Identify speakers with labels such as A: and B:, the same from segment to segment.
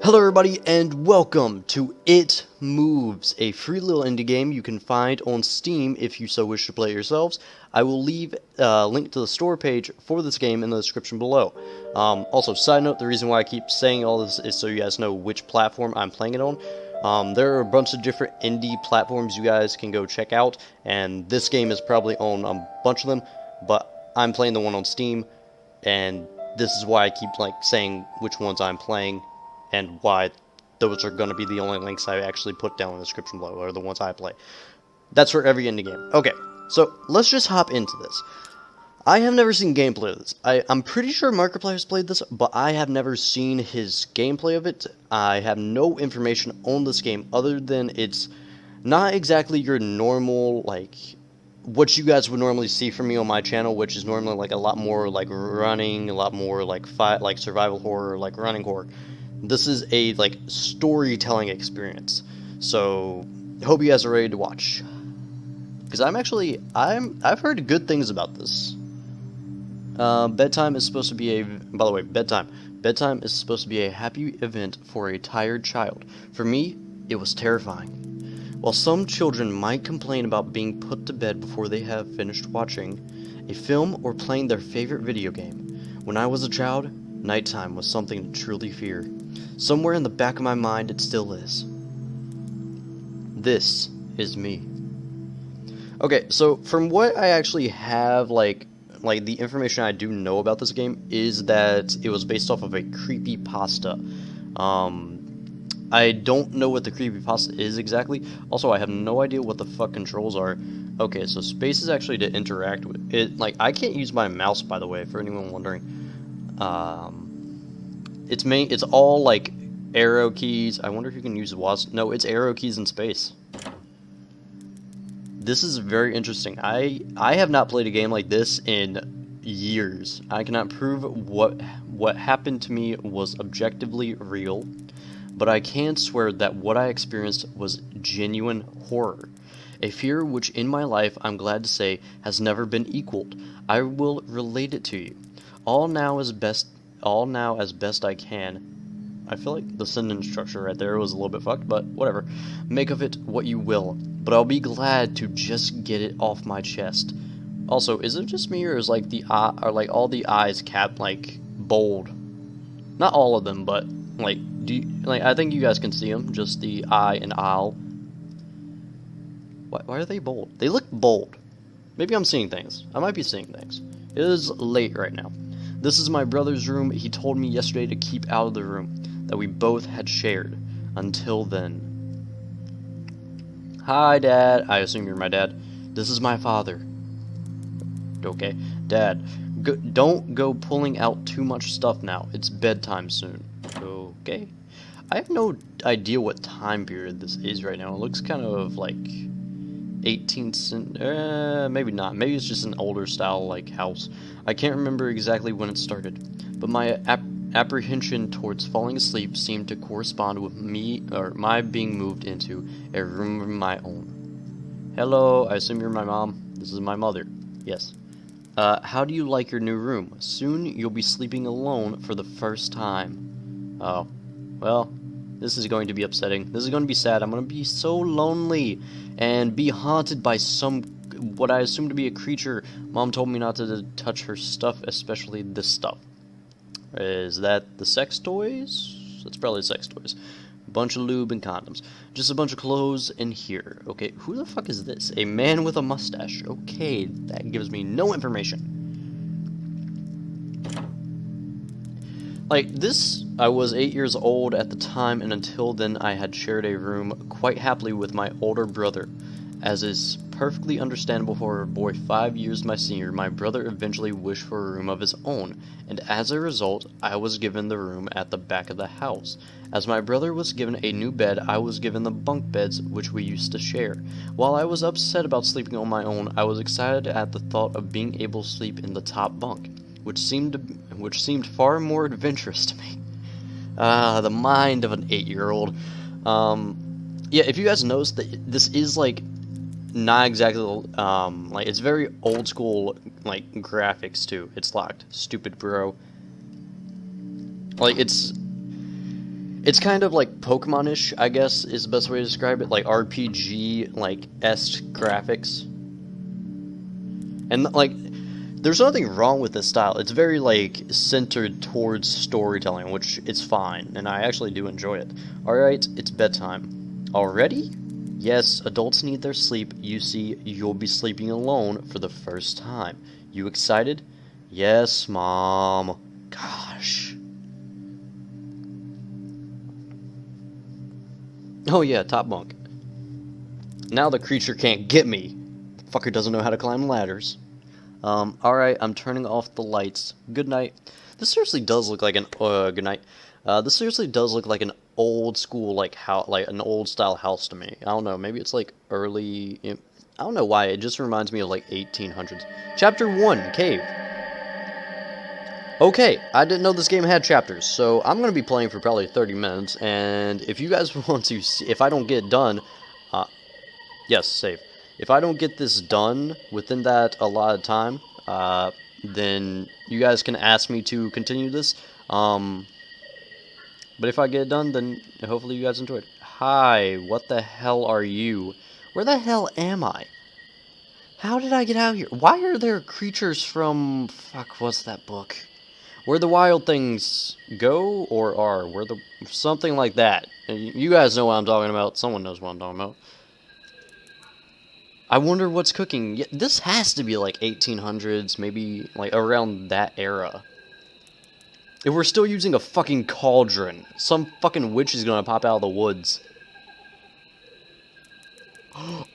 A: Hello everybody and welcome to It Moves, a free little indie game you can find on Steam if you so wish to play it yourselves. I will leave a link to the store page for this game in the description below. Also, side note, the reason why I keep saying all this is so you guys know which platform I'm playing it on. There are a bunch of different indie platforms you guys can go check out, and this game is probably on a bunch of them, but I'm playing the one on Steam, and this is why I keep saying which ones I'm playing and why those are going to be the only links I actually put down in the description below, are the ones I play. That's for every indie game. Okay, so let's just hop into this. I have never seen gameplay of this. I'm pretty sure Markiplier has played this, but I have never seen his gameplay of it. I have no information on this game other than it's not exactly your normal, what you guys would normally see from me on my channel, which is normally a lot more running, a lot more survival horror, running horror. This is a storytelling experience. So hope you guys are ready to watch. Because I've heard good things about this. Bedtime is supposed to be by the way, Bedtime is supposed to be a happy event for a tired child. For me, it was terrifying. While some children might complain about being put to bed before they have finished watching a film or playing their favorite video game, when I was a child, nighttime was something to truly fear. Somewhere in the back of my mind it still is. This is me. Okay, so from what I actually have, the information I do know about this game is that it was based off of a creepypasta. I don't know what the creepypasta is exactly. Also, I have no idea what the fuck controls are. Okay, so space is actually to interact with it. I can't use my mouse, by the way, for anyone wondering. It's all arrow keys. I wonder if you can use WASD. No, it's arrow keys in space. This is very interesting. I have not played a game like this in years. I cannot prove what happened to me was objectively real, but I can swear that what I experienced was genuine horror. A fear which in my life, I'm glad to say, has never been equaled. I will relate it to you. All now as best I can. I feel like the sentence structure right there was a little bit fucked, but whatever. Make of it what you will. But I'll be glad to just get it off my chest. Also, is it just me, or is the eye, or all the eyes capped bold? Not all of them, but do you, I think you guys can see them. Just the eye and owl. Why are they bold? They look bold. Maybe I'm seeing things. I might be seeing things. It is late right now. This is my brother's room. He told me yesterday to keep out of the room that we both had shared. Until then. Hi, Dad. I assume you're my dad. This is my father. Okay. Dad, don't go pulling out too much stuff now. It's bedtime soon. Okay. I have no idea what time period this is right now. It looks kind of 18th, maybe not. Maybe it's just an older style house. I can't remember exactly when it started, but my apprehension towards falling asleep seemed to correspond with my being moved into a room of my own. Hello, I assume you're my mom. This is my mother. Yes. How do you like your new room? Soon you'll be sleeping alone for the first time. Oh, well, this is going to be upsetting. This is going to be sad. I'm going to be so lonely and be haunted by what I assume to be a creature. Mom told me not to touch her stuff, especially this stuff. Is that the sex toys? That's probably sex toys. A bunch of lube and condoms. Just a bunch of clothes in here. Okay, who the fuck is this? A man with a mustache. Okay, that gives me no information. This, I was 8 years old at the time, and until then I had shared a room quite happily with my older brother. As is perfectly understandable for a boy 5 years my senior, my brother eventually wished for a room of his own, and as a result, I was given the room at the back of the house. As my brother was given a new bed, I was given the bunk beds which we used to share. While I was upset about sleeping on my own, I was excited at the thought of being able to sleep in the top bunk, which seemed far more adventurous to me. The mind of an 8-year-old. Yeah, if you guys notice that this is not exactly it's very old school graphics too. It's locked. Stupid bro. It's It's kind of like Pokemon-ish, I guess, is the best way to describe it. Like RPG, like esque graphics, and like there's nothing wrong with this style. It's very like centered towards storytelling, which is fine, and I actually do enjoy it. All right, it's bedtime already. Yes, adults need their sleep. You see, you'll be sleeping alone for the first time. You excited? Yes, Mom. Gosh. Oh yeah, top bunk. Now the creature can't get me. Fucker doesn't know how to climb ladders. Alright, I'm turning off the lights. Good night. This seriously does look like an, good night. This seriously does look like an old school, like, like an old style house to me. I don't know, maybe it's like early, I don't know why, it just reminds me of like 1800s. Chapter 1, Cave. Okay, I didn't know this game had chapters, so I'm going to be playing for probably 30 minutes, and if you guys want to see, if I don't get done, yes, save. If I don't get this done within that allotted time, then you guys can ask me to continue this. But if I get it done, then hopefully you guys enjoyed. Hi, what the hell are you? Where the hell am I? How did I get out here? Why are there creatures from... Fuck, what's that book? Where the wild things go, or are? Where the... Something like that. You guys know what I'm talking about. Someone knows what I'm talking about. I wonder what's cooking. Yeah, this has to be like 1800s, maybe like around that era. If we're still using a fucking cauldron, some fucking witch is gonna pop out of the woods.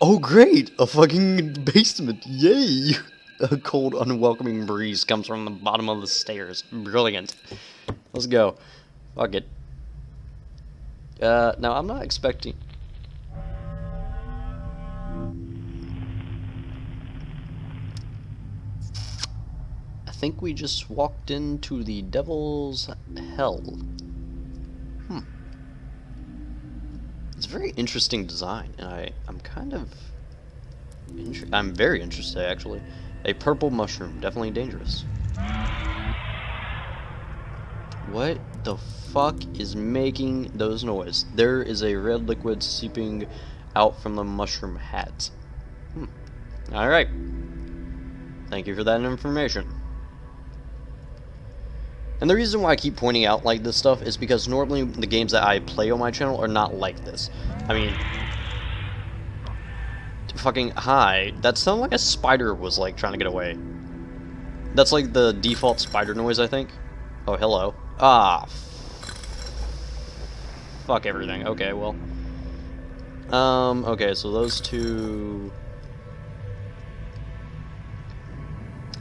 A: Oh great! A fucking basement! Yay! A cold, unwelcoming breeze comes from the bottom of the stairs. Brilliant. Let's go. Fuck it. Now I'm not expecting... I think we just walked into the devil's hell. It's a very interesting design, and I'm kind of... I'm very interested, actually. A purple mushroom, definitely dangerous. What the fuck is making those noises? There is a red liquid seeping out from the mushroom hat. Alright. Thank you for that information. And the reason why I keep pointing out like this stuff is because normally the games that I play on my channel are not like this. I mean, fucking hi. That sounded like a spider was like trying to get away. That's like the default spider noise, I think. Oh, hello. Ah. Fuck everything. Okay, well. Okay, so those two.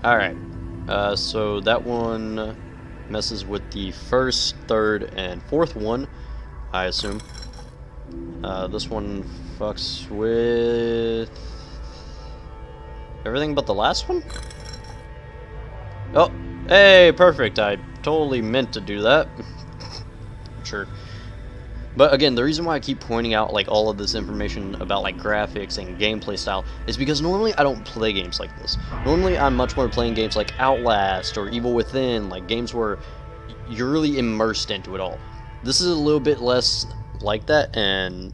A: Alright. So that one messes with the first, third, and fourth one, I assume. This one fucks with everything but the last one? Oh, hey, perfect. I totally meant to do that. Sure. But again, the reason why I keep pointing out like all of this information about like graphics and gameplay style is because normally I don't play games like this. Normally I'm much more playing games like Outlast or Evil Within, like games where you're really immersed into it all. This is a little bit less like that, and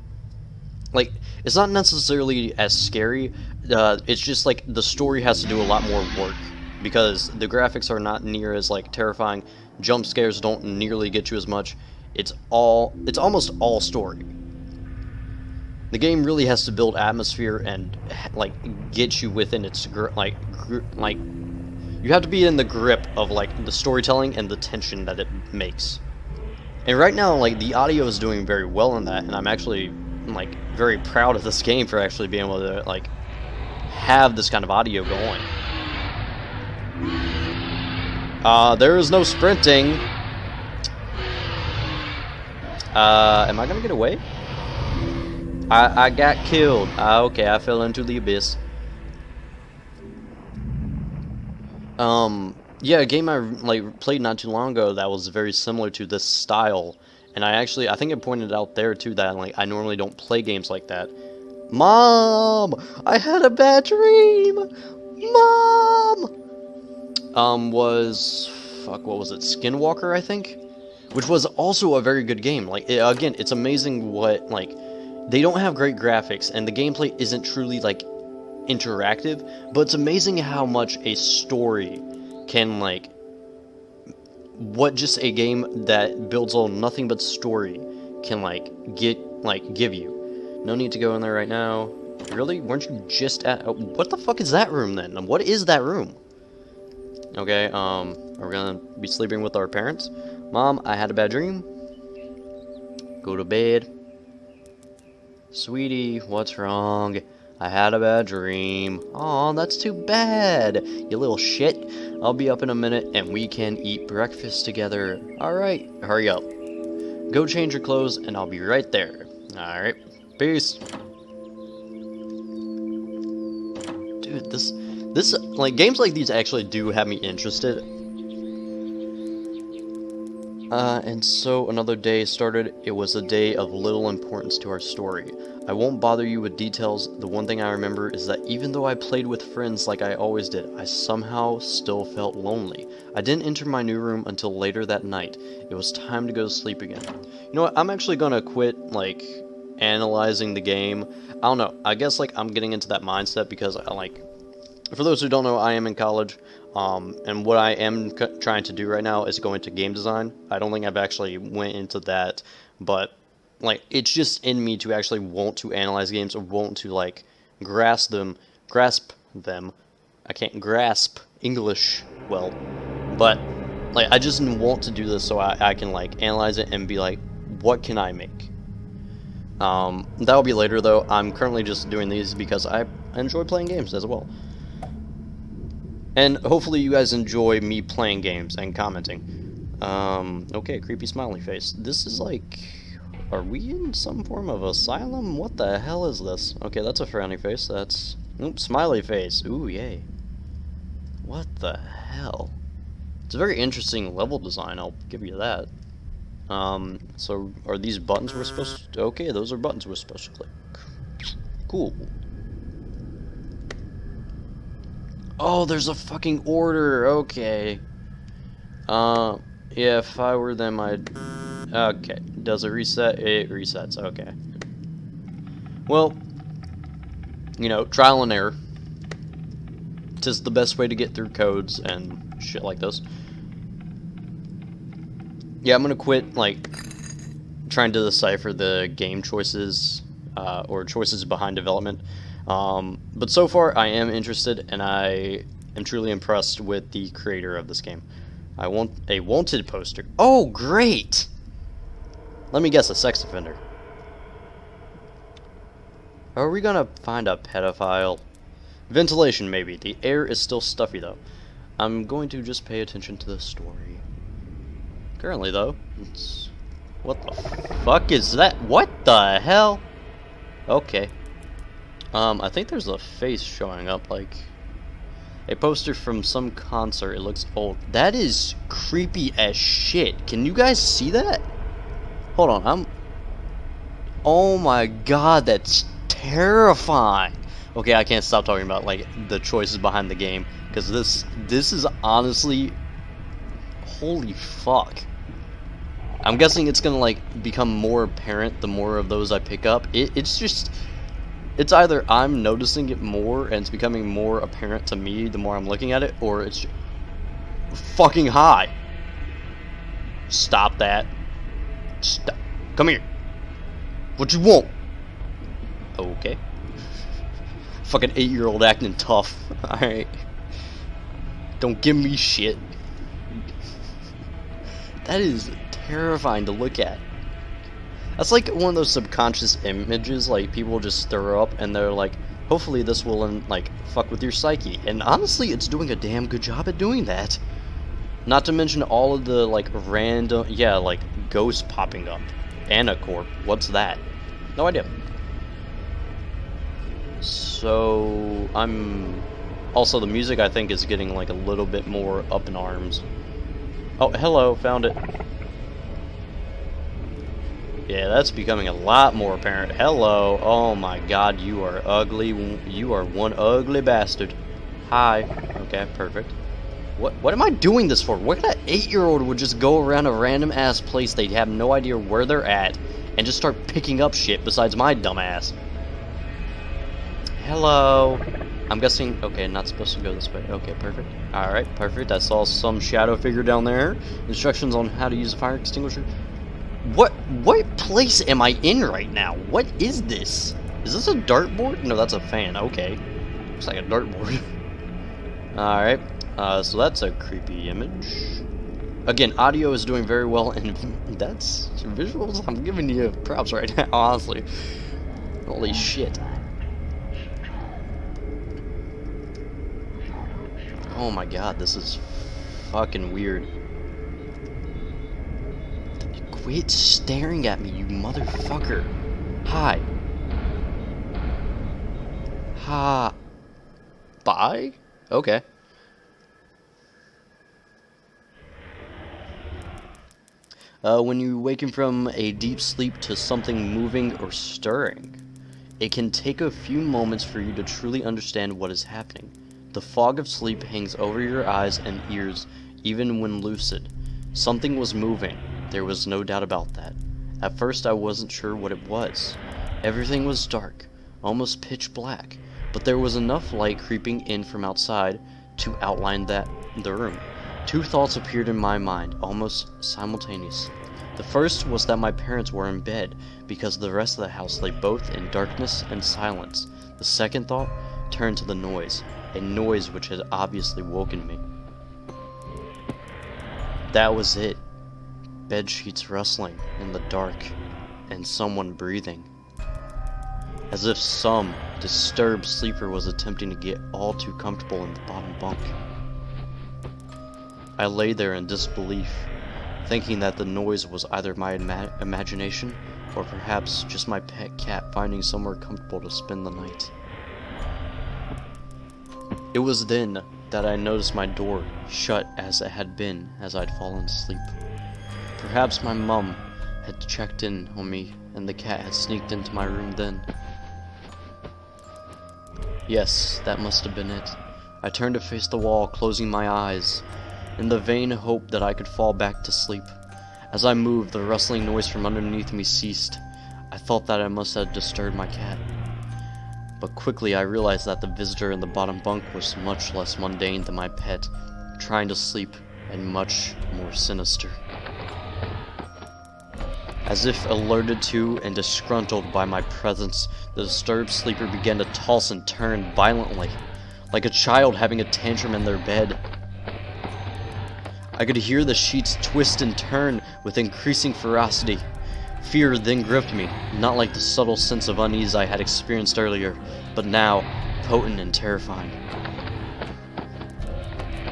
A: like it's not necessarily as scary. It's just like the story has to do a lot more work because the graphics are not near as like terrifying. Jump scares don't nearly get you as much. It's almost all story. The game really has to build atmosphere and like get you within its like you have to be in the grip of like the storytelling and the tension that it makes. And right now, like the audio is doing very well in that, and I'm actually like very proud of this game for actually being able to like have this kind of audio going. There is no sprinting. Am I gonna get away? I got killed. Okay, I fell into the abyss. Yeah, a game I like played not too long ago that was very similar to this style, and I think I pointed out there too that like I normally don't play games like that. Mom, I had a bad dream. Mom. What was it? Skinwalker, I think. which was also a very good game. Like, again, it's amazing what, like, they don't have great graphics, and the gameplay isn't truly, like, interactive, but it's amazing how much a story can, like, what just a game that builds on nothing but story can, like, give you. No need to go in there right now. Really? Weren't you just at... Oh, what the fuck is that room, then? What is that room? Okay, are we gonna be sleeping with our parents? Mom, I had a bad dream. Go to bed. Sweetie, what's wrong? I had a bad dream. Aw, that's too bad. You little shit. I'll be up in a minute and we can eat breakfast together. Alright, hurry up. Go change your clothes and I'll be right there. Alright, peace. Dude, this, like, games like these actually do have me interested. And so another day started. It was a day of little importance to our story. I won't bother you with details. The one thing I remember is that even though I played with friends like I always did, I somehow still felt lonely. I didn't enter my new room until later that night. It was time to go to sleep again. You know what? I'm actually gonna quit, like, analyzing the game. I don't know. I guess, like, I'm getting into that mindset because I, like, for those who don't know, I am in college. And what I am trying to do right now is go into game design. I don't think I've actually went into that, but, like, it's just in me to actually want to analyze games or want to, like, grasp them. I can't grasp English well, but, like, I just want to do this so I can, like, analyze it and be like, what can I make? That'll be later, though. I'm currently just doing these because I enjoy playing games as well. And hopefully you guys enjoy me playing games and commenting. Okay, creepy smiley face. This is like... Are we in some form of asylum? What the hell is this? Okay, that's a frowny face. That's... Oops, smiley face. Ooh, yay. What the hell? It's a very interesting level design, I'll give you that. So are these buttons we're supposed to... Okay, those are buttons we're supposed to click. Cool. Oh, there's a fucking order. Okay. Yeah, if I were them, I'd... Okay. Does it reset? It resets. Okay. Well, you know, trial and error. 'Tis the best way to get through codes and shit like this. Yeah, I'm gonna quit, like, trying to decipher the game choices, or choices behind development. But so far, I am interested, and I am truly impressed with the creator of this game. I want a wanted poster. Oh, great! Let me guess, a sex offender. Are we gonna find a pedophile? Ventilation, maybe. The air is still stuffy, though. I'm going to just pay attention to the story. Currently, though, it's... What the fuck is that? What the hell? Okay. I think there's a face showing up, like... A poster from some concert. It looks old. That is creepy as shit. Can you guys see that? Hold on, Oh my god, that's terrifying. Okay, I can't stop talking about, like, the choices behind the game, because this is honestly... Holy fuck. I'm guessing it's gonna, like, become more apparent the more of those I pick up. It's just... It's either I'm noticing it more and it's becoming more apparent to me the more I'm looking at it, or it's fucking high. Stop that. Stop. Come here. What you want? Okay. Fucking 8-year-old acting tough. Alright. Don't give me shit. That is terrifying to look at. That's like one of those subconscious images, like, people just throw up and they're like, hopefully this will, like, fuck with your psyche. And honestly, it's doing a damn good job at doing that. Not to mention all of the, like, random, yeah, like, ghosts popping up. Anacorp, what's that? No idea. So, also, the music, I think, is getting, like, a little bit more up in arms. Oh, hello, found it. Yeah, that's becoming a lot more apparent. Hello. Oh my god, you are ugly. You are one ugly bastard. Hi. Okay, perfect. What am I doing this for? What kind of 8-year-old would just go around a random ass place they'd have no idea where they're at and just start picking up shit besides my dumb ass? Hello. I'm guessing, okay, not supposed to go this way. Okay, perfect. Alright, perfect. I saw some shadow figure down there. Instructions on how to use a fire extinguisher. What place am I in right now? What is this? Is this a dartboard? No, that's a fan. Okay. Looks like a dartboard. Alright. So that's a creepy image. Again, audio is doing very well, and that's visuals. I'm giving you props right now, honestly. Holy shit. Oh my god, this is fucking weird. Quit staring at me, you motherfucker. Hi. Ha. Bye? Okay. When you awaken from a deep sleep to something moving or stirring, it can take a few moments for you to truly understand what is happening. The fog of sleep hangs over your eyes and ears even when lucid. Something was moving. There was no doubt about that. At first I wasn't sure what it was. Everything was dark, almost pitch black, but there was enough light creeping in from outside to outline the room. Two thoughts appeared in my mind, almost simultaneous. The first was that my parents were in bed, because the rest of the house lay both in darkness and silence. The second thought turned to the noise, a noise which had obviously woken me. That was it. Bed sheets rustling in the dark, and someone breathing. As if some disturbed sleeper was attempting to get all too comfortable in the bottom bunk. I lay there in disbelief, thinking that the noise was either my imagination, or perhaps just my pet cat finding somewhere comfortable to spend the night. It was then that I noticed my door shut as it had been as I'd fallen asleep. Perhaps my mum had checked in on me and the cat had sneaked into my room then. Yes, that must have been it. I turned to face the wall, closing my eyes, in the vain hope that I could fall back to sleep. As I moved, the rustling noise from underneath me ceased. I thought that I must have disturbed my cat. But quickly I realized that the visitor in the bottom bunk was much less mundane than my pet, trying to sleep, and much more sinister. As if alerted to and disgruntled by my presence, the disturbed sleeper began to toss and turn violently, like a child having a tantrum in their bed. I could hear the sheets twist and turn with increasing ferocity. Fear then gripped me, not like the subtle sense of unease I had experienced earlier, but now potent and terrifying.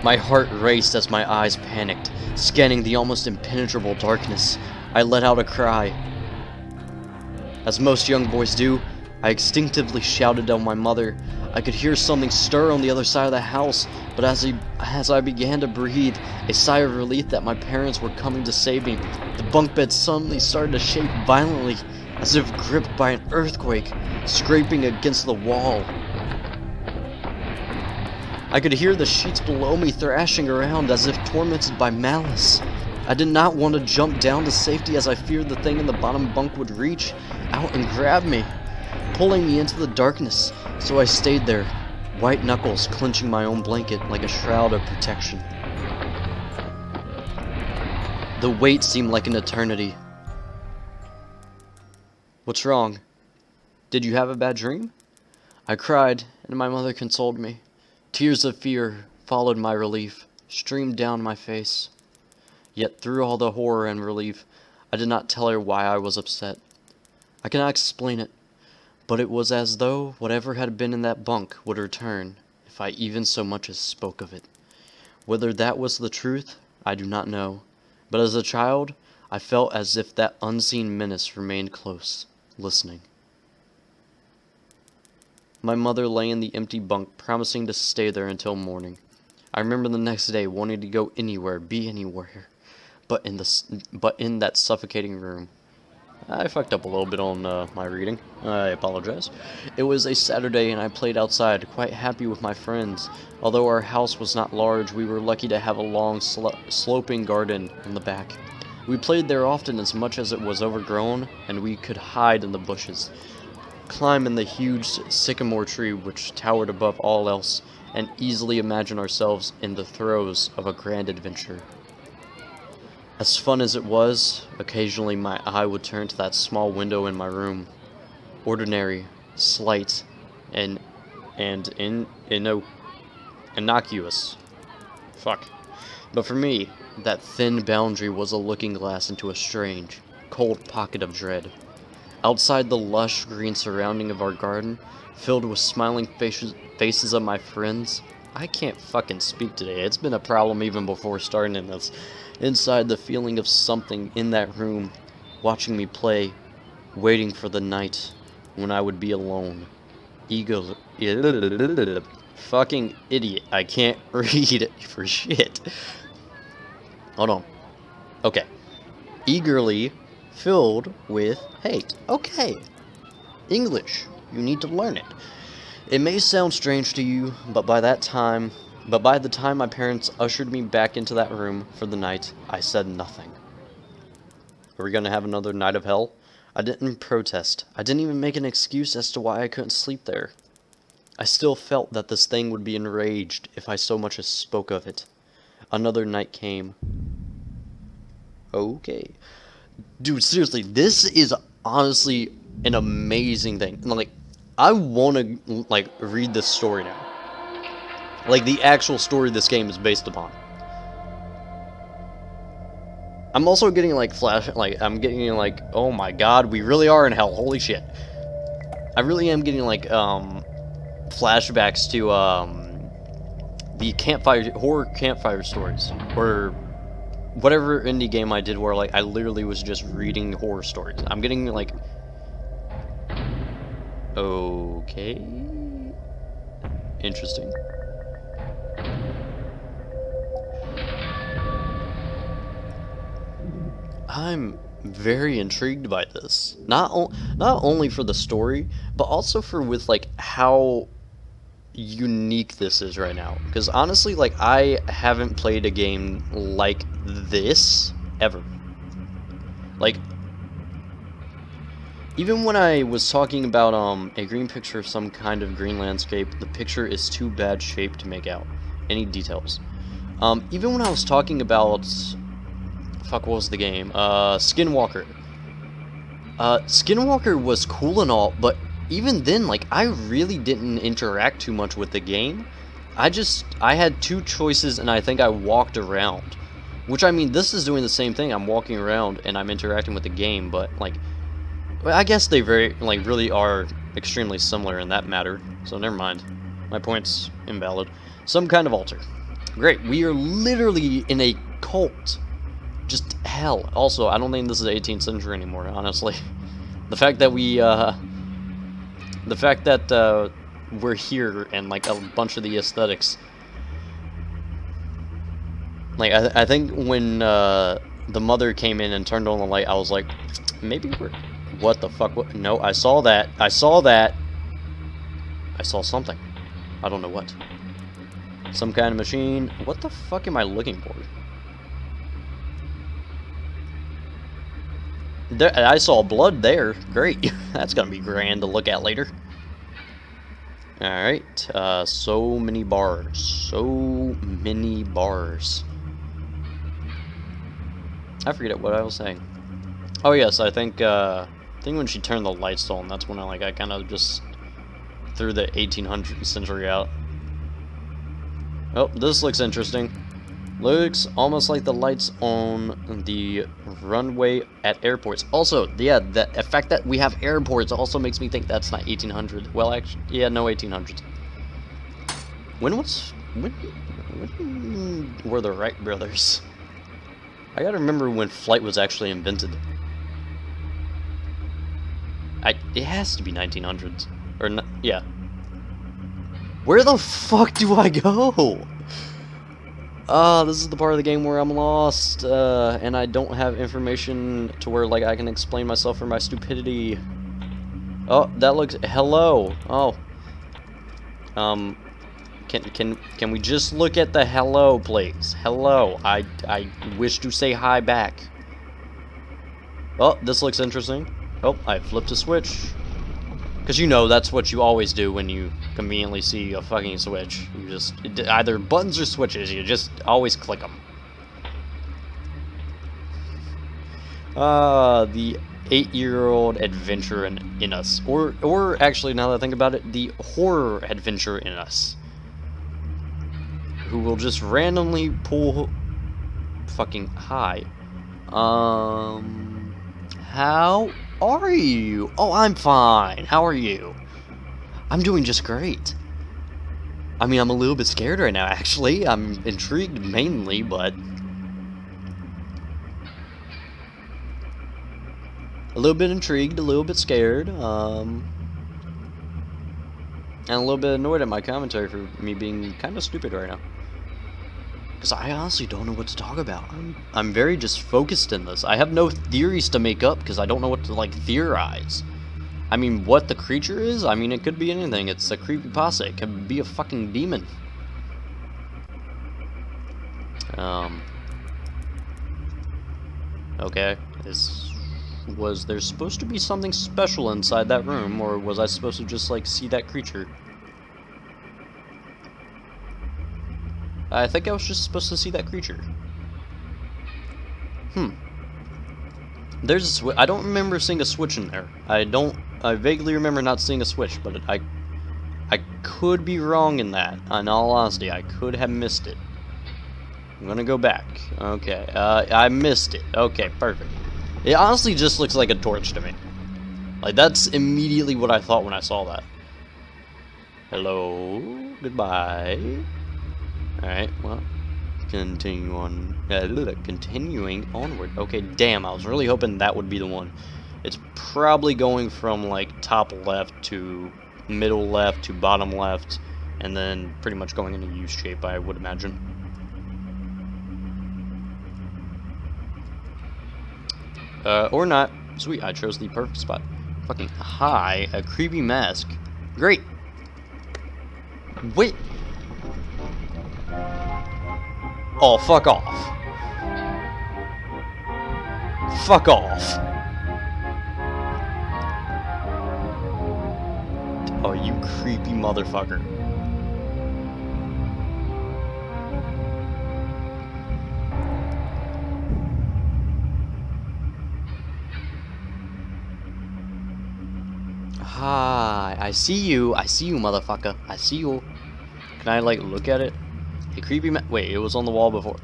A: My heart raced as my eyes panicked, scanning the almost impenetrable darkness. I let out a cry. As most young boys do, I instinctively shouted to my mother. I could hear something stir on the other side of the house, but as I began to breathe a sigh of relief that my parents were coming to save me, the bunk bed suddenly started to shake violently, as if gripped by an earthquake, scraping against the wall. I could hear the sheets below me thrashing around as if tormented by malice. I did not want to jump down to safety as I feared the thing in the bottom bunk would reach out and grab me, pulling me into the darkness, so I stayed there, white knuckles clenching my own blanket like a shroud of protection. The wait seemed like an eternity. What's wrong? Did you have a bad dream? I cried, and my mother consoled me. Tears of fear followed my relief, streamed down my face. Yet through all the horror and relief, I did not tell her why I was upset. I cannot explain it, but it was as though whatever had been in that bunk would return, if I even so much as spoke of it. Whether that was the truth, I do not know, but as a child, I felt as if that unseen menace remained close, listening. My mother lay in the empty bunk, promising to stay there until morning. I remember the next day wanting to go anywhere, be anywhere, but in that suffocating room. I fucked up a little bit on my reading. I apologize. It was a Saturday and I played outside, quite happy with my friends. Although our house was not large, we were lucky to have a long sloping garden in the back. We played there often as much as it was overgrown, and we could hide in the bushes, climb in the huge sycamore tree which towered above all else, and easily imagine ourselves in the throes of a grand adventure. As fun as it was, occasionally my eye would turn to that small window in my room. Ordinary, slight, and innocuous. Fuck. But for me, that thin boundary was a looking glass into a strange, cold pocket of dread. Outside the lush green surrounding of our garden, filled with smiling faces of my friends. I can't fucking speak today. It's been a problem even before starting this. Inside, the feeling of something in that room, watching me play, waiting for the night when I would be alone. Fucking idiot. I can't read for shit. Hold on. Okay. Eagerly filled with hate. Okay. English. You need to learn it. It may sound strange to you, but by the time my parents ushered me back into that room for the night, I said nothing. Are we gonna have another night of hell? I didn't protest. I didn't even make an excuse as to why I couldn't sleep there. I still felt that this thing would be enraged if I so much as spoke of it. Another night came. Okay. Dude, seriously, this is honestly an amazing thing. Like, I want to, like, read this story now. Like, the actual story this game is based upon. I'm also getting, like, I'm getting, like, oh my god, we really are in hell, holy shit. I really am getting, like, flashbacks to, the horror campfire stories, or whatever indie game I did where, like, I literally was just reading horror stories. I'm getting, like, okay, interesting. I'm very intrigued by this. Not only for the story, but also for like how unique this is right now. Because honestly, like, I haven't played a game like this ever. Like, even when I was talking about a green picture of some kind of green landscape, the picture is too bad shaped to make out any details. Even when I was talking about fuck, what was the game? Skinwalker. Skinwalker was cool and all, but even then, like, I really didn't interact too much with the game. I had two choices, and I think I walked around. Which, I mean, this is doing the same thing. I'm walking around, and I'm interacting with the game, but, like, I guess they really are extremely similar in that matter. So, never mind. My point's invalid. Some kind of altar. Great, we are literally in a cult. Just hell. Also, I don't think this is the 18th century anymore, honestly. The fact that we're here and, like, a bunch of the aesthetics. Like, I think when the mother came in and turned on the light, I was like, maybe we're... What the fuck? What? No, I saw that. I saw that. I saw something. I don't know what. Some kind of machine. What the fuck am I looking for? There, I saw blood there. Great. That's gonna be grand to look at later. Alright. So many bars. So many bars. I forget what I was saying. Oh yes, I think when she turned the lights on, that's when I kind of just threw the 1800th century out. Oh, this looks interesting. Looks almost like the lights on the runway at airports. Also, yeah, the fact that we have airports also makes me think that's not 1800. Well, actually, yeah, no 1800s. When were the Wright brothers? I gotta remember when flight was actually invented. It has to be 1900s. Or, yeah. Where the fuck do I go? This is the part of the game where I'm lost, and I don't have information to where, like, I can explain myself for my stupidity. Oh, that looks... Hello! Oh. Can we just look at the hello, please? Hello. I wish to say hi back. Oh, this looks interesting. Oh, I flipped a switch. Because you know that's what you always do when you conveniently see a fucking switch. You just... either buttons or switches, you just always click them. The 8-year-old adventure in us. Or actually, now that I think about it, the horror adventure in us. Who will just randomly pull... fucking hi. How are you? Oh, I'm fine. How are you? I'm doing just great. I mean, I'm a little bit scared right now, actually. I'm intrigued mainly, but... a little bit intrigued, a little bit scared, and a little bit annoyed at my commentary for me being kind of stupid right now. Because I honestly don't know what to talk about. I'm very just focused in this. I have no theories to make up because I don't know what to, like, theorize. I mean, what the creature is? I mean, it could be anything. It's a creepypasta. It could be a fucking demon. Okay. Was there supposed to be something special inside that room, or was I supposed to just, like, see that creature? I think I was just supposed to see that creature. There's a switch. I don't remember seeing a switch in there. I vaguely remember not seeing a switch, but I could be wrong in that. In all honesty, I could have missed it. I'm gonna go back. Okay, I missed it. Okay, perfect. It honestly just looks like a torch to me. Like, that's immediately what I thought when I saw that. Hello? Goodbye. Alright, well, continuing onward. Okay, damn, I was really hoping that would be the one. It's probably going from, like, top left to middle left to bottom left, and then pretty much going in a U shape, I would imagine. Or not. Sweet, I chose the perfect spot. Fucking hi, a creepy mask. Great. Wait. Oh, fuck off. Fuck off. Oh, you creepy motherfucker. Hi, I see you, motherfucker. I see you. Can I, like, look at it? Hey, creepy wait, it was on the wall before.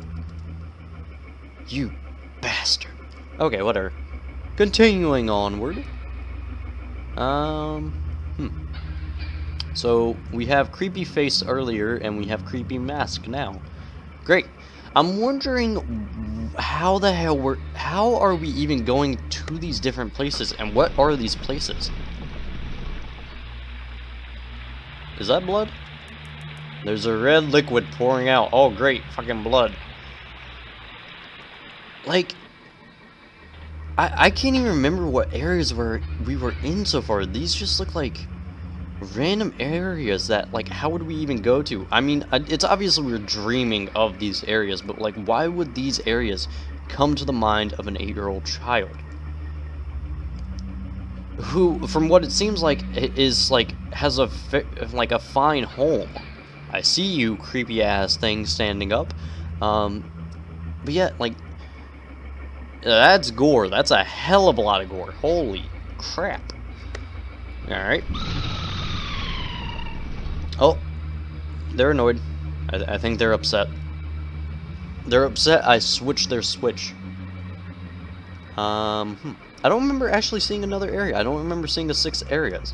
A: You bastard. Okay, whatever. Continuing onward. So, we have creepy face earlier, and we have creepy mask now. Great. I'm wondering how the hell how are we even going to these different places, and what are these places? Is that blood? There's a red liquid pouring out. Oh, great. Fucking blood. Like, I can't even remember what areas we were in so far. These just look like random areas that, like, how would we even go to? I mean, it's obviously we're dreaming of these areas, but, like, why would these areas come to the mind of an 8-year-old child? Who, from what it seems like, is, like, has a fine home. I see you, creepy ass thing standing up. But yeah, like, that's gore. That's a hell of a lot of gore. Holy crap. Alright. Oh, they're annoyed. I think they're upset. They're upset I switched their switch. I don't remember actually seeing another area. I don't remember seeing the 6 areas.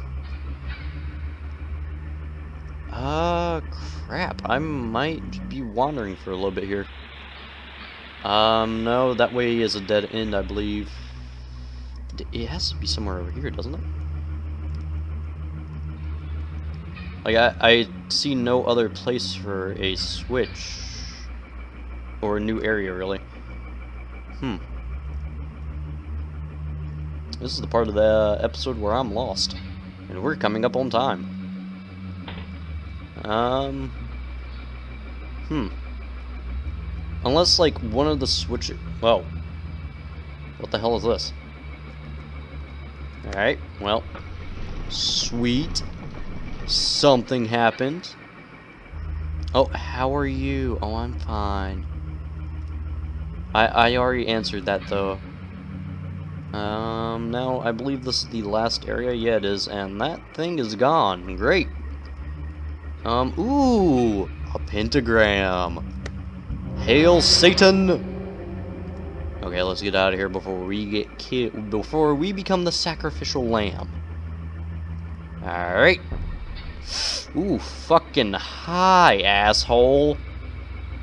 A: Crap. I might be wandering for a little bit here. No, that way is a dead end, I believe. It has to be somewhere over here, doesn't it? Like, I see no other place for a switch. Or a new area, really. This is the part of the episode where I'm lost. And we're coming up on time. Unless, like, one of the switches... Whoa. What the hell is this? Alright, well. Sweet. Something happened. Oh, how are you? Oh, I'm fine. I already answered that, though. Now, I believe this is the last area. Yeah, it is. And that thing is gone. Great. Ooh! A pentagram. Hail Satan! Okay, let's get out of here before we get killed. Before we become the sacrificial lamb. Alright. Ooh, fucking hi, asshole.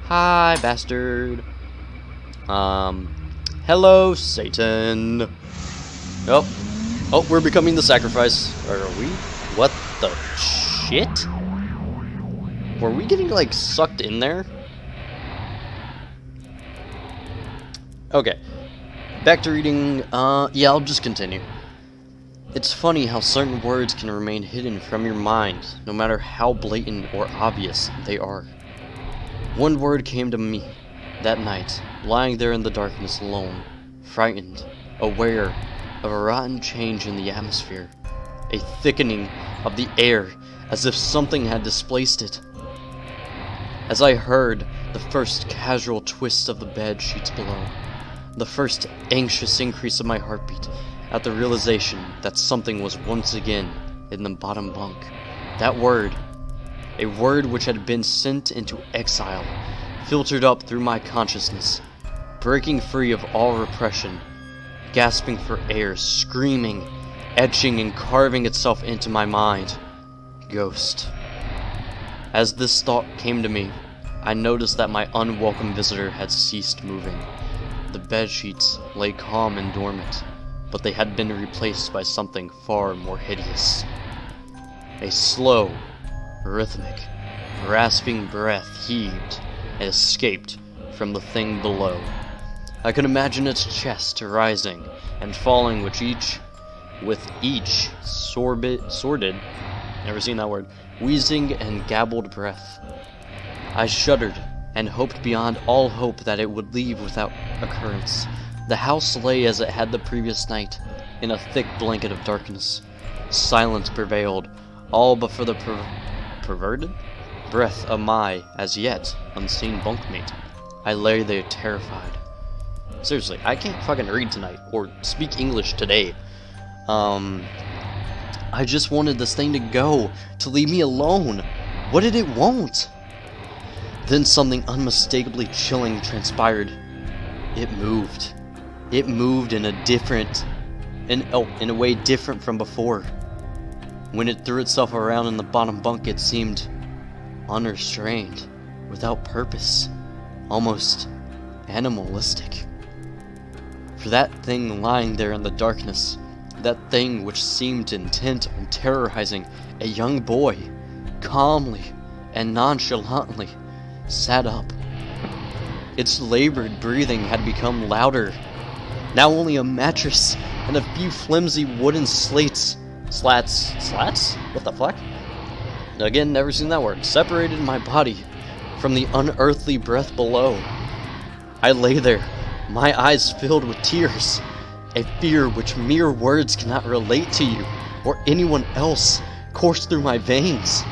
A: Hi, bastard. Hello, Satan. Oh, we're becoming the sacrifice. Are we? What the shit? Were we getting, like, sucked in there? Okay. Back to reading, yeah, I'll just continue. It's funny how certain words can remain hidden from your mind, no matter how blatant or obvious they are. One word came to me that night, lying there in the darkness alone, frightened, aware of a rotten change in the atmosphere, a thickening of the air as if something had displaced it. As I heard the first casual twist of the bed sheets below, the first anxious increase of my heartbeat at the realization that something was once again in the bottom bunk, that word, a word which had been sent into exile, filtered up through my consciousness, breaking free of all repression, gasping for air, screaming, etching and carving itself into my mind. Ghost. As this thought came to me, I noticed that my unwelcome visitor had ceased moving. The bedsheets lay calm and dormant, but they had been replaced by something far more hideous. A slow, rhythmic, rasping breath heaved and escaped from the thing below. I could imagine its chest rising and falling with each sordid, never seen that word, wheezing and gabbled breath. I shuddered and hoped beyond all hope that it would leave without occurrence. The house lay as it had the previous night, in a thick blanket of darkness. Silence prevailed, all but for the perverted breath of my, as yet, unseen bunkmate. I lay there terrified. Seriously, I can't fucking read tonight, or speak English today. I just wanted this thing to go, to leave me alone. What did it want? Then something unmistakably chilling transpired. It moved. It moved in a way different from before. When it threw itself around in the bottom bunk, it seemed unrestrained, without purpose, almost animalistic. For that thing lying there in the darkness, that thing which seemed intent on terrorizing a young boy, calmly and nonchalantly sat up. Its labored breathing had become louder. Now only a mattress and a few flimsy wooden slats? What the fuck? Again, never seen that word. Separated my body from the unearthly breath below. I lay there, my eyes filled with tears, a fear which mere words cannot relate to you or anyone else coursed through my veins.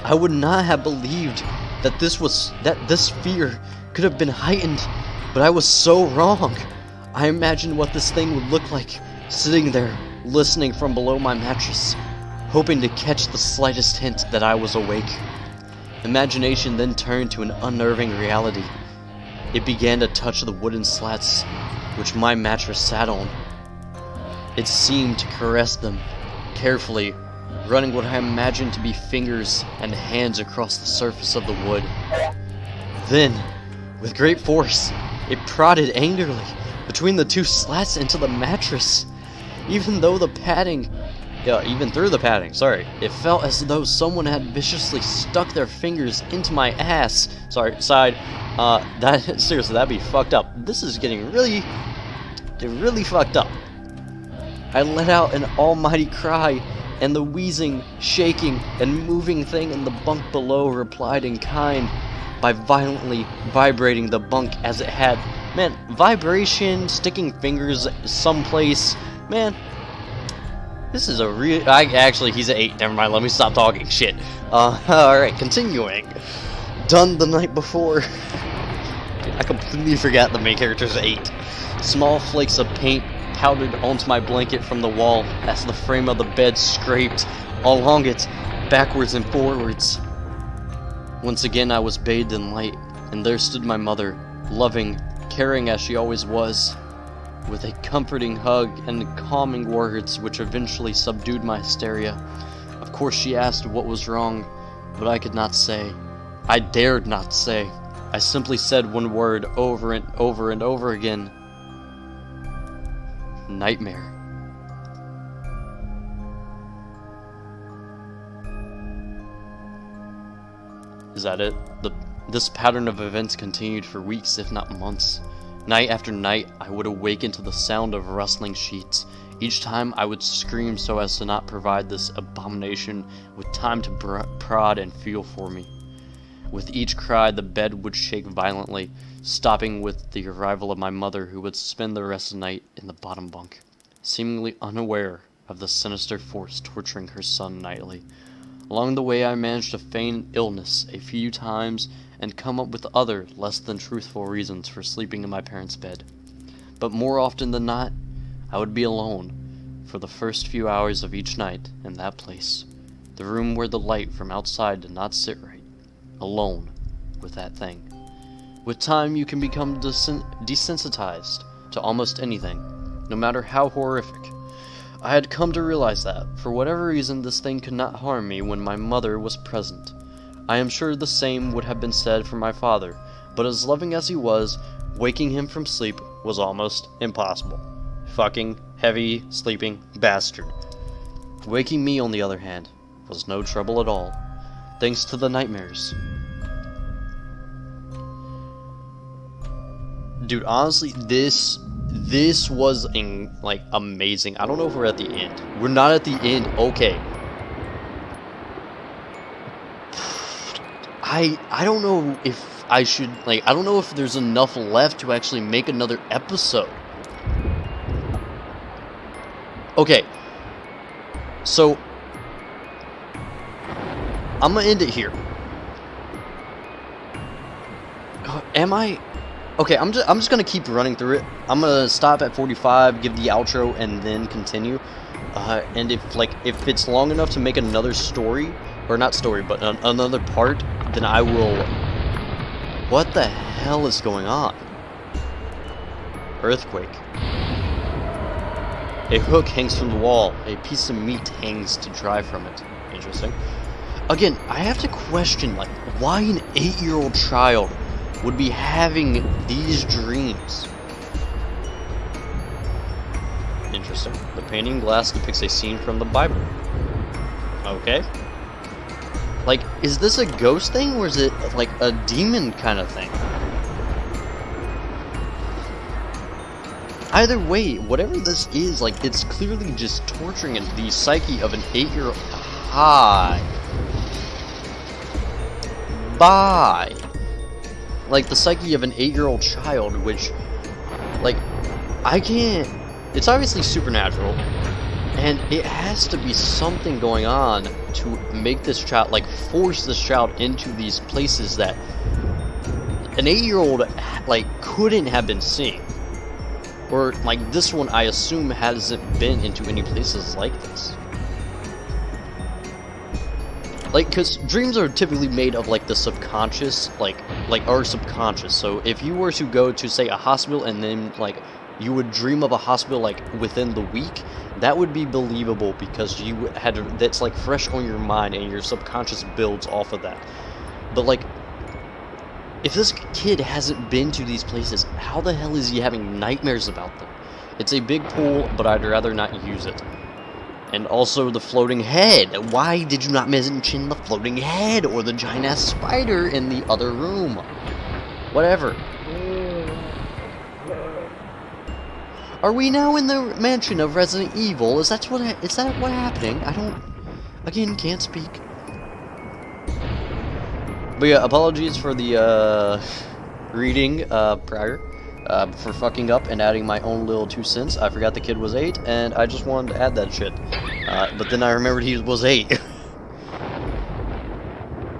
A: I would not have believed that this fear could have been heightened, but I was so wrong. I imagined what this thing would look like, sitting there, listening from below my mattress, hoping to catch the slightest hint that I was awake. Imagination then turned to an unnerving reality. It began to touch the wooden slats which my mattress sat on. It seemed to caress them, carefully, running what I imagined to be fingers and hands across the surface of the wood. Then, with great force, it prodded angrily between the two slats into the mattress. Even though the padding even through the padding, sorry. It felt as though someone had viciously stuck their fingers into my ass. Sorry, side. Seriously, that'd be fucked up. This is getting really fucked up. I let out an almighty cry, and the wheezing, shaking, and moving thing in the bunk below replied in kind by violently vibrating the bunk as it had. Man, vibration, sticking fingers someplace, man. This is a real. Actually, he's an 8. Never mind. Let me stop talking shit. Alright, continuing. Done the night before. I completely forgot the main character's 8. Small flakes of paint powdered onto my blanket from the wall as the frame of the bed scraped along it, backwards and forwards. Once again, I was bathed in light, and there stood my mother, loving, caring as she always was, with a comforting hug and calming words which eventually subdued my hysteria. Of course, she asked what was wrong, but I could not say. I dared not say. I simply said one word over and over and over again. Nightmare. Is that it? This pattern of events continued for weeks, if not months. Night after night, I would awaken to the sound of rustling sheets. Each time I would scream so as to not provide this abomination with time to prod and feel for me. With each cry, the bed would shake violently, stopping with the arrival of my mother, who would spend the rest of the night in the bottom bunk, seemingly unaware of the sinister force torturing her son nightly. Along the way, I managed to feign illness a few times and come up with other, less than truthful reasons for sleeping in my parents' bed. But more often than not, I would be alone for the first few hours of each night in that place, the room where the light from outside did not sit right, alone with that thing. With time, you can become desensitized to almost anything, no matter how horrific. I had come to realize that, for whatever reason, this thing could not harm me when my mother was present. I am sure the same would have been said for my father, but as loving as he was, waking him from sleep was almost impossible. Fucking, heavy, sleeping bastard. Waking me, on the other hand, was no trouble at all, thanks to the nightmares. Dude, honestly, this was amazing. I don't know if we're at the end. We're not at the end. Okay. I don't know if I should, I don't know if there's enough left to actually make another episode. Okay. So I'm gonna end it here. Am I? Okay, I'm just gonna keep running through it. I'm gonna stop at 45, give the outro, and then continue. And if it's long enough to make another story, or not story, but another part, then I will. What the hell is going on? Earthquake. A hook hangs from the wall. A piece of meat hangs to dry from it. Interesting. Again, I have to question, why an 8-year-old child would be having these dreams. Interesting. The painting glass depicts a scene from the Bible. Okay. Is this a ghost thing, or is it, a demon kind of thing? Either way, whatever this is, it's clearly just torturing the psyche of an 8-year-old. Bye. The psyche of an 8-year-old child, which, I can't. It's obviously supernatural, and it has to be something going on to make this child, force this child into these places that an 8-year-old, couldn't have been seeing. Or, this one, I assume, hasn't been into any places like this. Because dreams are typically made of, the subconscious, our subconscious. So, if you were to go to, say, a hospital, and then, you would dream of a hospital, within the week, that would be believable, because that's, fresh on your mind, and your subconscious builds off of that. But, if this kid hasn't been to these places, how the hell is he having nightmares about them? It's a big pool, but I'd rather not use it. And also the floating head. Why did you not mention the floating head or the giant-ass spider in the other room? Whatever. Are we now in the mansion of Resident Evil? Is that what happening? I don't... Again, can't speak. But yeah, apologies for the, reading, prior. For fucking up and adding my own little 2 cents. I forgot the kid was 8, and I just wanted to add that shit. But then I remembered he was 8.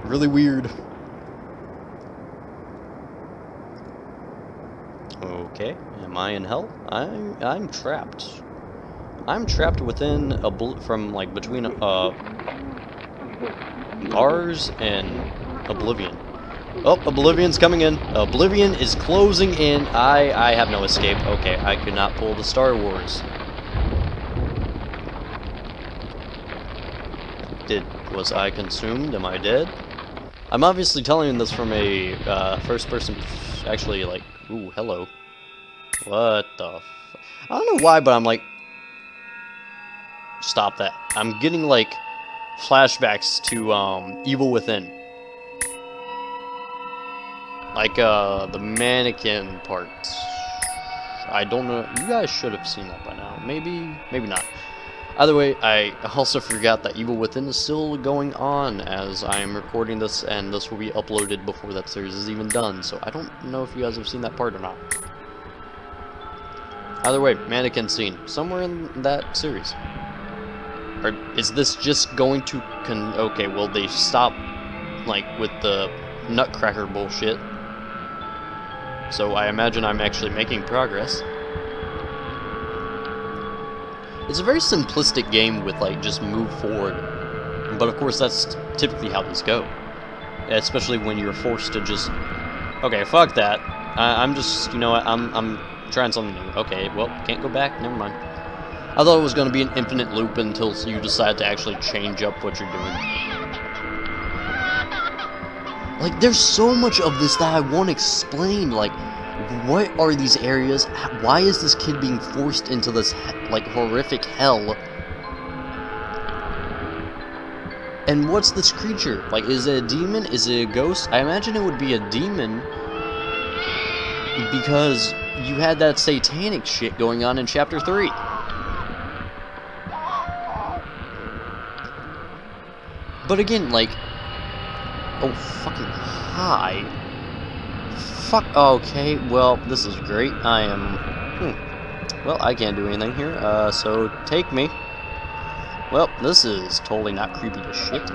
A: Really weird. Okay, am I in hell? I'm trapped. I'm trapped within between bars and Oblivion. Oh, Oblivion's coming in. Oblivion is closing in. I have no escape. Okay, I could not pull the Star Wars. Was I consumed? Am I dead? I'm obviously telling this from a first person, actually, like, ooh, hello. What the I don't know why, but I'm like, stop that. I'm getting, like, flashbacks to, Evil Within. Like, the mannequin parts. I don't know. You guys should have seen that by now. Maybe not. Either way, I also forgot that Evil Within is still going on as I am recording this, and this will be uploaded before that series is even done. So I don't know if you guys have seen that part or not. Either way, mannequin scene. Somewhere in that series. Or is this just going to okay, well, they stop, like, with the Nutcracker bullshit. So I imagine I'm actually making progress. It's a very simplistic game with, like, just move forward. But of course that's typically how these go. Especially when you're forced to just... Okay, fuck that. I'm just, you know what, I'm trying something new. Okay, well, can't go back, never mind. I thought it was going to be an infinite loop until you decide to actually change up what you're doing. Like, there's so much of this that I want explained. Like, what are these areas? Why is this kid being forced into this, like, horrific hell? And what's this creature? Like, is it a demon? Is it a ghost? I imagine it would be a demon, because you had that satanic shit going on in Chapter 3. But again, like... Oh, fucking hi. Fuck, okay, well, this is great. I am... Well, I can't do anything here, so take me. Well, this is totally not creepy as shit.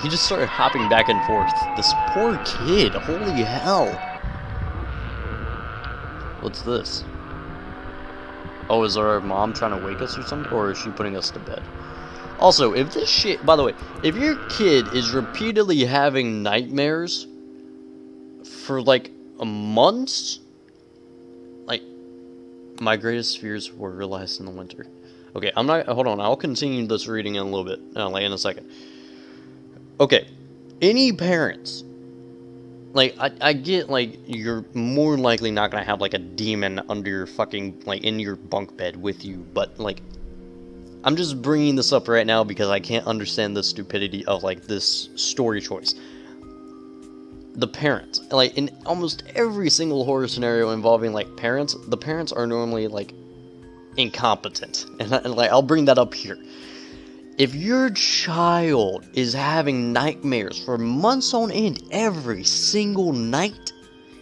A: He just started hopping back and forth. This poor kid, holy hell. What's this? Oh, is our mom trying to wake us or something? Or is she putting us to bed? Also, if this shit, by the way, if your kid is repeatedly having nightmares for like a month, like, my greatest fears were realized in the winter. Okay, hold on, I'll continue this reading in a little bit, like in a second. Okay, any parents, like, I get, like, you're more likely not gonna have, like, a demon under your fucking, like, in your bunk bed with you, but, like, I'm just bringing this up right now because I can't understand the stupidity of, like, this story choice. The parents, like, in almost every single horror scenario involving, like, parents, the parents are normally, like, incompetent. And like, I'll bring that up here. If your child is having nightmares for months on end every single night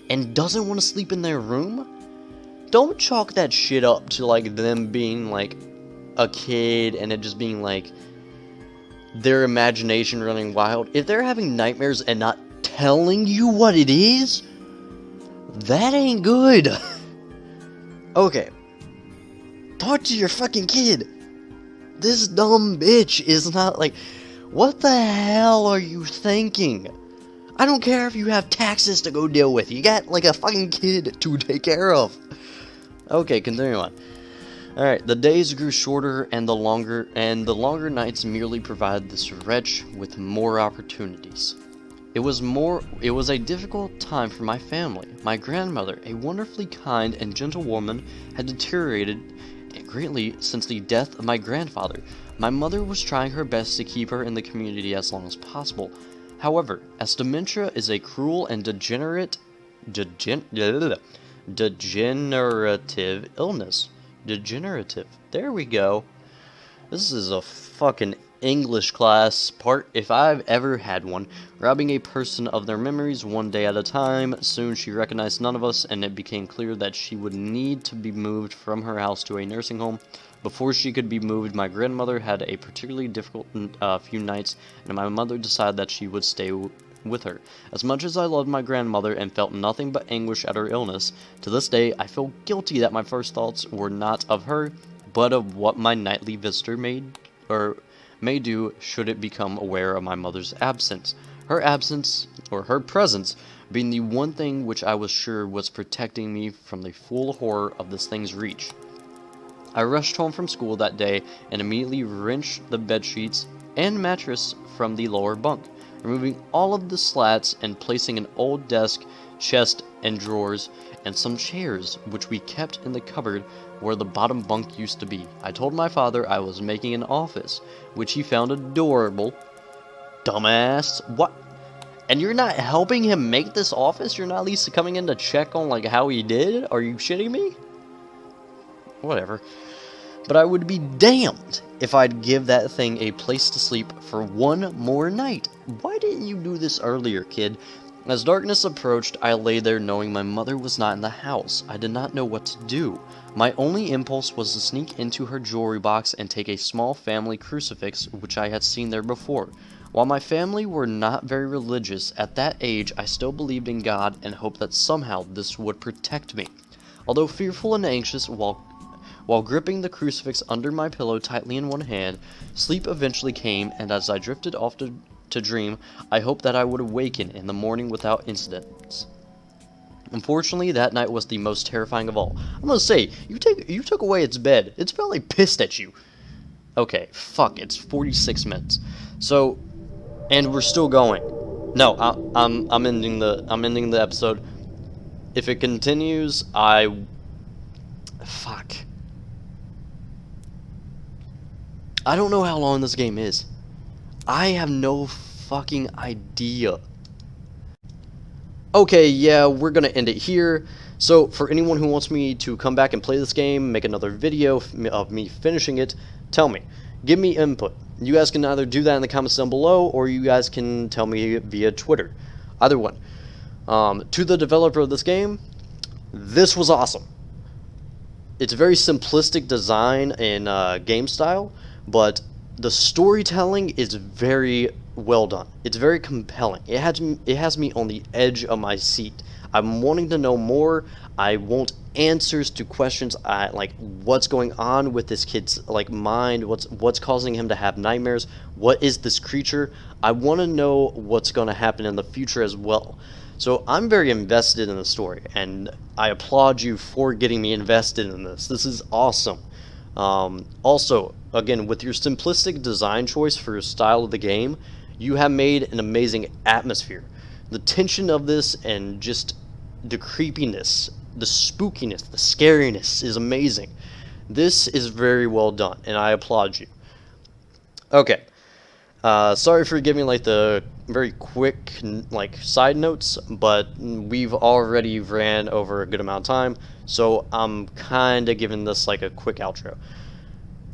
A: and doesn't want to sleep in their room, don't chalk that shit up to, like, them being, like, a kid and it just being, like, their imagination running wild. If they're having nightmares and not telling you what it is, that ain't good. Okay. Talk to your fucking kid. This dumb bitch is not, like, what the hell are you thinking? I don't care if you have taxes to go deal with. You got, like, a fucking kid to take care of. Okay, continue on. Alright, the days grew shorter and the longer nights merely provided this wretch with more opportunities. It was a difficult time for my family. My grandmother, a wonderfully kind and gentle woman, had deteriorated greatly since the death of my grandfather. My mother was trying her best to keep her in the community as long as possible. However, as dementia is a cruel and degenerative illness. Degenerative. There we go. This is a fucking English class part if I've ever had one. Robbing a person of their memories one day at a time. Soon she recognized none of us, and it became clear that she would need to be moved from her house to a nursing home. Before she could be moved, my grandmother had a particularly difficult few nights, and my mother decided that she would stay with her. As much as I loved my grandmother and felt nothing but anguish at her illness, to this day I feel guilty that my first thoughts were not of her, but of what my nightly visitor may do should it become aware of my mother's absence. Her absence, or her presence, being the one thing which I was sure was protecting me from the full horror of this thing's reach. I rushed home from school that day and immediately wrenched the bedsheets and mattress from the lower bunk, removing all of the slats and placing an old desk, chest, and drawers, and some chairs, which we kept in the cupboard where the bottom bunk used to be. I told my father I was making an office, which he found adorable. Dumbass. What? And you're not helping him make this office? You're not at least coming in to check on, like, how he did? Are you shitting me? Whatever. But I would be damned if I'd give that thing a place to sleep for one more night. Why didn't you do this earlier, kid? As darkness approached, I lay there knowing my mother was not in the house. I did not know what to do. My only impulse was to sneak into her jewelry box and take a small family crucifix which I had seen there before. While my family were not very religious, at that age I still believed in God and hoped that somehow this would protect me. Although fearful and anxious while gripping the crucifix under my pillow tightly in one hand, sleep eventually came, and as I drifted off to dream, I hoped that I would awaken in the morning without incidents. Unfortunately, that night was the most terrifying of all. I'm gonna say, you took away its bed. It's probably pissed at you. Okay, fuck, it's 46 minutes. So, and we're still going. No, I'm ending the episode. If it continues, fuck. I don't know how long this game is. I have no fucking idea. Okay, yeah, we're gonna end it here. So, for anyone who wants me to come back and play this game, make another video of me finishing it, tell me. Give me input. You guys can either do that in the comments down below, or you guys can tell me via Twitter. Either one. To the developer of this game, this was awesome. It's a very simplistic design and game style, but the storytelling is very well done. It's very compelling. It has me on the edge of my seat. I'm wanting to know more. I want answers to questions like what's going on with this kid's like mind, what's causing him to have nightmares, what is this creature. I want to know what's going to happen in the future as well. So I'm very invested in the story, and I applaud you for getting me invested in this. This is awesome. Also, again, with your simplistic design choice for your style of the game, you have made an amazing atmosphere. The tension of this and just the creepiness, the spookiness, the scariness is amazing. This is very well done, and I applaud you. Okay. Sorry for giving like the very quick like side notes, but we've already ran over a good amount of time, so I'm kind of giving this like a quick outro.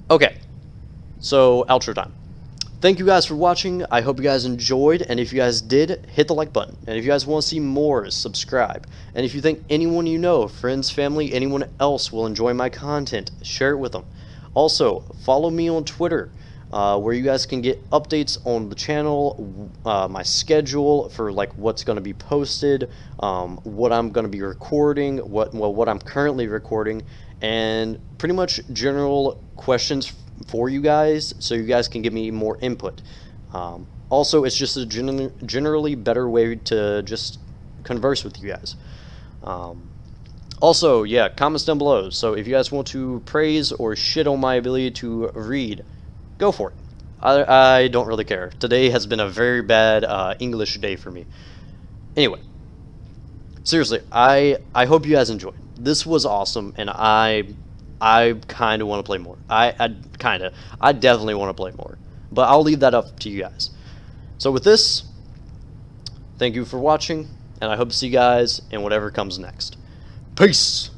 A: Okay, so outro time. Thank you guys for watching. I hope you guys enjoyed, and if you guys did, hit the like button. And if you guys want to see more, subscribe. And if you think anyone you know, friends, family, anyone else will enjoy my content, share it with them. Also, follow me on Twitter, where you guys can get updates on the channel, my schedule for like what's going to be posted, what I'm going to be recording, what I'm currently recording, and pretty much general questions for you guys, so you guys can give me more input. Also, it's just a generally better way to just converse with you guys. Also, yeah, comments down below. So if you guys want to praise or shit on my ability to read, go for it. I don't really care. Today has been a very bad English day for me. Anyway, seriously, I hope you guys enjoyed. This was awesome, and I I kind of want to play more. I definitely want to play more. But I'll leave that up to you guys. So with this, thank you for watching, and I hope to see you guys in whatever comes next. Peace!